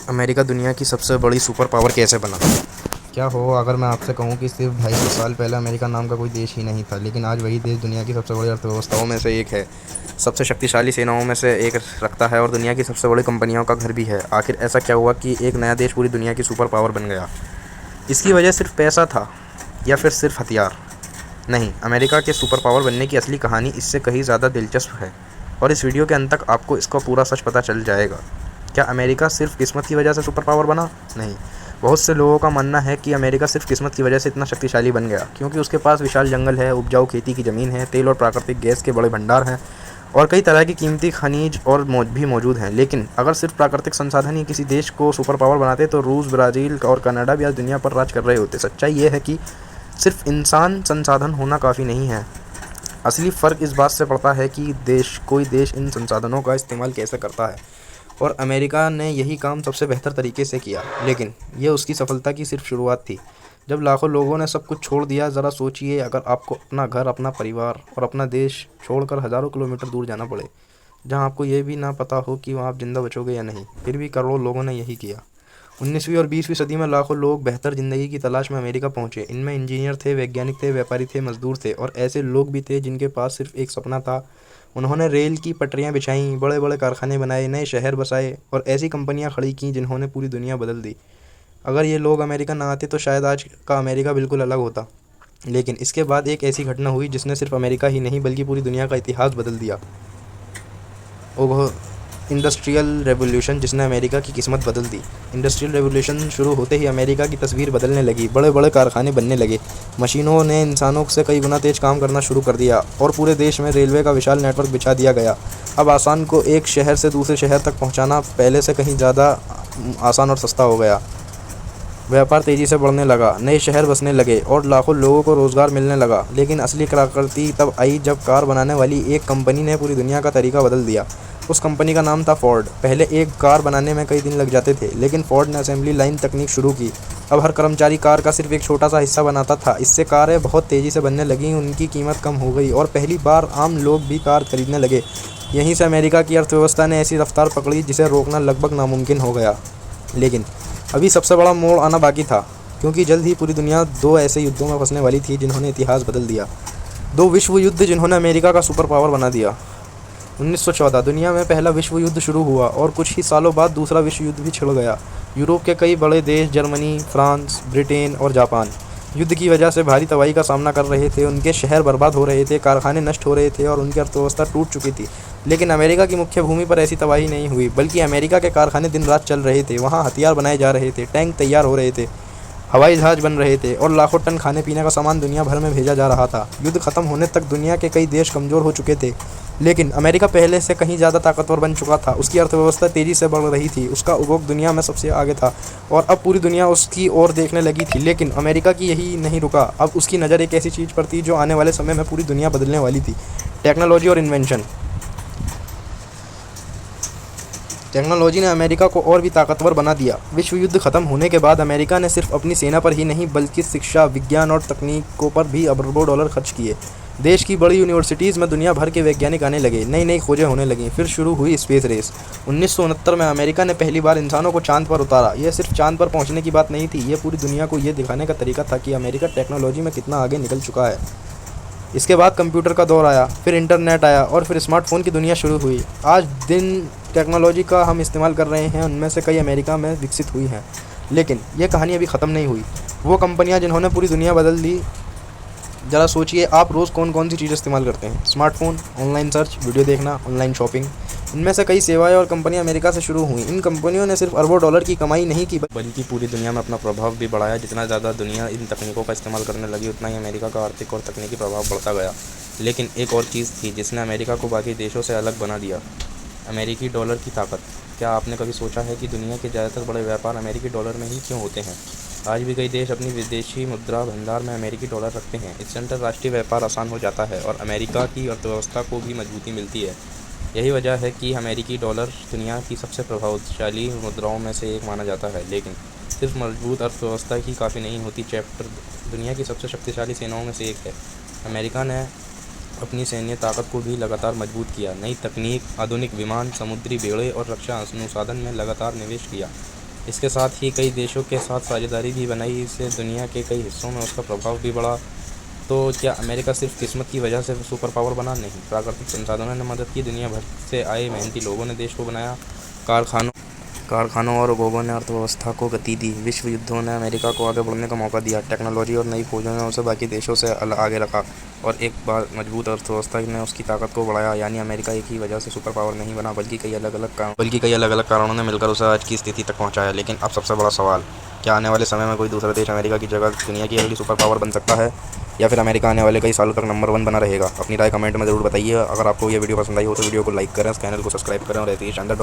America दुनिया की सबसे बड़ी सुपर पावर कैसे बना? क्या हो अगर मैं आपसे कहूं कि सिर्फ 250 साल पहले अमेरिका नाम का कोई देश ही नहीं था, लेकिन आज वही देश दुनिया की सबसे बड़ी अर्थव्यवस्थाओं में से एक है, सबसे शक्तिशाली सेनाओं में से एक रखता है और दुनिया की सबसे बड़ी कंपनियों का घर भी है। आखिर ऐसा क्या हुआ कि एक नया देश पूरी दुनिया की सुपर पावर बन गया? इसकी वजह सिर्फ पैसा था या फिर सिर्फ हथियार? नहीं, अमेरिका के सुपर पावर बनने की असली कहानी इससे कहीं ज़्यादा दिलचस्प है और इस वीडियो के अंत तक आपको इसका पूरा सच पता चल जाएगा। क्या अमेरिका सिर्फ किस्मत की वजह से सुपर पावर बना? नहीं, बहुत से लोगों का मानना है कि अमेरिका सिर्फ किस्मत की वजह से इतना शक्तिशाली बन गया क्योंकि उसके पास विशाल जंगल है, उपजाऊ खेती की ज़मीन है, तेल और प्राकृतिक गैस के बड़े भंडार हैं और कई तरह की कीमती खनिज और भी मौजूद हैं। लेकिन अगर सिर्फ प्राकृतिक संसाधन ही किसी देश को सुपर पावर बनाते तो रूस, ब्राज़ील और कनाडा भी आज दुनिया पर राज कर रहे होते। सच्चाई ये है कि सिर्फ इंसान संसाधन होना काफ़ी नहीं है। असली फ़र्क इस बात से पड़ता है कि कोई देश इन संसाधनों का इस्तेमाल कैसे करता है और अमेरिका ने यही काम सबसे बेहतर तरीके से किया। लेकिन यह उसकी सफलता की सिर्फ शुरुआत थी। जब लाखों लोगों ने सब कुछ छोड़ दिया, ज़रा सोचिए, अगर आपको अपना घर, अपना परिवार और अपना देश छोड़कर हज़ारों किलोमीटर दूर जाना पड़े, जहां आपको ये भी ना पता हो कि वहां आप जिंदा बचोगे या नहीं। फिर भी करोड़ों लोगों ने यही किया। 19वीं और 20वीं सदी में लाखों लोग बेहतर ज़िंदगी की तलाश में अमेरिका पहुंचे। इनमें इंजीनियर थे, वैज्ञानिक थे, व्यापारी थे, मजदूर थे और ऐसे लोग भी थे जिनके पास सिर्फ एक सपना था। उन्होंने रेल की पटरियां बिछाईं, बड़े बड़े कारखाने बनाए, नए शहर बसाए और ऐसी कंपनियां खड़ी की जिन्होंने पूरी दुनिया बदल दी। अगर ये लोग अमेरिका ना आते तो शायद आज का अमेरिका बिल्कुल अलग होता। लेकिन इसके बाद एक ऐसी घटना हुई जिसने सिर्फ अमेरिका ही नहीं बल्कि पूरी दुनिया का इतिहास बदल दिया। वो इंडस्ट्रियल रेवोल्यूशन, जिसने अमेरिका की किस्मत बदल दी। इंडस्ट्रियल रेवोल्यूशन शुरू होते ही अमेरिका की तस्वीर बदलने लगी। बड़े बड़े कारखाने बनने लगे, मशीनों ने इंसानों से कई गुना तेज काम करना शुरू कर दिया और पूरे देश में रेलवे का विशाल नेटवर्क बिछा दिया गया। अब आसान को एक शहर से दूसरे शहर तक पहुंचाना पहले से कहीं ज़्यादा आसान और सस्ता हो गया। व्यापार तेज़ी से बढ़ने लगा, नए शहर बसने लगे और लाखों लोगों को रोज़गार मिलने लगा। लेकिन असली क्रांति तब आई जब कार बनाने वाली एक कंपनी ने पूरी दुनिया का तरीका बदल दिया। उस कंपनी का नाम था फोर्ड। पहले एक कार बनाने में कई दिन लग जाते थे, लेकिन फोर्ड ने असेंबली लाइन तकनीक शुरू की। अब हर कर्मचारी कार का सिर्फ एक छोटा सा हिस्सा बनाता था। इससे कारें बहुत तेज़ी से बनने लगीं, उनकी कीमत कम हो गई और पहली बार आम लोग भी कार खरीदने लगे। यहीं से अमेरिका की अर्थव्यवस्था ने ऐसी रफ्तार पकड़ी जिसे रोकना लगभग नामुमकिन हो गया। लेकिन अभी सबसे बड़ा मोड़ आना बाकी था, क्योंकि जल्द ही पूरी दुनिया दो ऐसे युद्धों में फंसने वाली थी जिन्होंने इतिहास बदल दिया। दो विश्व युद्ध जिन्होंने अमेरिका का सुपर पावर बना दिया। 1914 दुनिया में पहला विश्व युद्ध शुरू हुआ और कुछ ही सालों बाद दूसरा विश्व युद्ध भी छिड़ गया। यूरोप के कई बड़े देश, जर्मनी, फ्रांस, ब्रिटेन और जापान, युद्ध की वजह से भारी तबाही का सामना कर रहे थे। उनके शहर बर्बाद हो रहे थे, कारखाने नष्ट हो रहे थे और उनकी अर्थव्यवस्था टूट चुकी थी। लेकिन अमेरिका की मुख्य भूमि पर ऐसी तबाही नहीं हुई, बल्कि अमेरिका के कारखाने दिन रात चल रहे थे। वहाँ हथियार बनाए जा रहे थे, टैंक तैयार हो रहे थे, हवाई जहाज बन रहे थे और लाखों टन खाने पीने का सामान दुनिया भर में भेजा जा रहा था। युद्ध खत्म होने तक दुनिया के कई देश कमज़ोर हो चुके थे, लेकिन अमेरिका पहले से कहीं ज़्यादा ताकतवर बन चुका था। उसकी अर्थव्यवस्था तेज़ी से बढ़ रही थी, उसका उपभोग दुनिया में सबसे आगे था और अब पूरी दुनिया उसकी ओर देखने लगी थी। लेकिन अमेरिका की यही नहीं रुका। अब उसकी नज़र एक ऐसी चीज़ पर थी जो आने वाले समय में पूरी दुनिया बदलने वाली थी, टेक्नोलॉजी और इन्वेंशन। टेक्नोलॉजी ने अमेरिका को और भी ताकतवर बना दिया। विश्व युद्ध खत्म होने के बाद अमेरिका ने सिर्फ अपनी सेना पर ही नहीं बल्कि शिक्षा, विज्ञान और तकनीकों पर भी अरबों डॉलर खर्च किए। देश की बड़ी यूनिवर्सिटीज़ में दुनिया भर के वैज्ञानिक आने लगे, नई नई खोजें होने लगीं। फिर शुरू हुई स्पेस रेस। 1969 में अमेरिका ने पहली बार इंसानों को चांद पर उतारा। यह सिर्फ चांद पर पहुंचने की बात नहीं थी, यह पूरी दुनिया को यह दिखाने का तरीका था कि अमेरिका टेक्नोलॉजी में कितना आगे निकल चुका है। इसके बाद कंप्यूटर का दौर आया, फिर इंटरनेट आया और फिर स्मार्टफोन की दुनिया शुरू हुई। आज दिन टेक्नोलॉजी का हम इस्तेमाल कर रहे हैं, उनमें से कई अमेरिका में विकसित हुई हैं। लेकिन यह कहानी अभी ख़त्म नहीं हुई। वो कंपनियां जिन्होंने पूरी दुनिया बदल दी, ज़रा सोचिए, आप रोज़ कौन कौन सी चीज़ें इस्तेमाल करते हैं? स्मार्टफोन, ऑनलाइन सर्च, वीडियो देखना, ऑनलाइन शॉपिंग। इनमें से कई सेवाएं और कंपनियां अमेरिका से शुरू हुई। इन कंपनियों ने सिर्फ अरबों डॉलर की कमाई नहीं की, बल्कि पूरी दुनिया में अपना प्रभाव भी बढ़ाया। जितना ज़्यादा दुनिया इन तकनीकों का इस्तेमाल करने लगी, उतना ही अमेरिका का आर्थिक और तकनीकी प्रभाव बढ़ता गया। लेकिन एक और चीज़ थी जिसने अमेरिका को बाकी देशों से अलग बना दिया, अमेरिकी डॉलर की ताकत। क्या आपने कभी सोचा है कि दुनिया के ज़्यादातर बड़े व्यापार अमेरिकी डॉलर में ही क्यों होते हैं? आज भी कई देश अपनी विदेशी मुद्रा भंडार में अमेरिकी डॉलर रखते हैं। इससे अंतर्राष्ट्रीय व्यापार आसान हो जाता है और अमेरिका की अर्थव्यवस्था को भी मजबूती मिलती है। यही वजह है कि अमेरिकी डॉलर दुनिया की सबसे प्रभावशाली मुद्राओं में से एक माना जाता है। लेकिन सिर्फ मजबूत अर्थव्यवस्था ही काफ़ी नहीं होती। चैप्टर दुनिया की सबसे शक्तिशाली सेनाओं में से एक है। अमेरिका ने अपनी सैन्य ताकत को भी लगातार मजबूत किया। नई तकनीक, आधुनिक विमान, समुद्री बेड़े और रक्षा अनुसंधान में लगातार निवेश किया। इसके साथ ही कई देशों के साथ साझेदारी भी बनाई, इससे दुनिया के कई हिस्सों में उसका प्रभाव भी बढ़ा। तो क्या अमेरिका सिर्फ किस्मत की वजह से सुपर पावर बना? नहीं, प्राकृतिक संसाधनों ने मदद की, दुनिया भर से आए मेहनती लोगों ने देश को बनाया, कारखानों और उद्योगों ने अर्थव्यवस्था को गति दी, विश्व युद्धों ने अमेरिका को आगे बढ़ने का मौका दिया, टेक्नोलॉजी और नई खोजों ने उसे बाकी देशों से आगे रखा और एक बार मजबूत अर्थव्यवस्था ने उसकी ताकत को बढ़ाया। यानी अमेरिका एक ही वजह से सुपर पावर नहीं बना, बल्कि कई अलग अलग कारणों ने मिलकर उसे आज की स्थिति तक पहुँचाया। लेकिन अब सबसे बड़ा सवाल, क्या आने वाले समय में कोई दूसरा देश अमेरिका की जगह दुनिया की अगली सुपर पावर बन सकता है, या फिर अमेरिका आने वाले कई सालों तक नंबर 1 बना रहेगा? अपनी राय कमेंट में ज़रूर बताइए। अगर आपको ये वीडियो पसंद आई हो तो वीडियो को लाइक करें, चैनल को सब्सक्राइब करें और ऐसी ही शानदार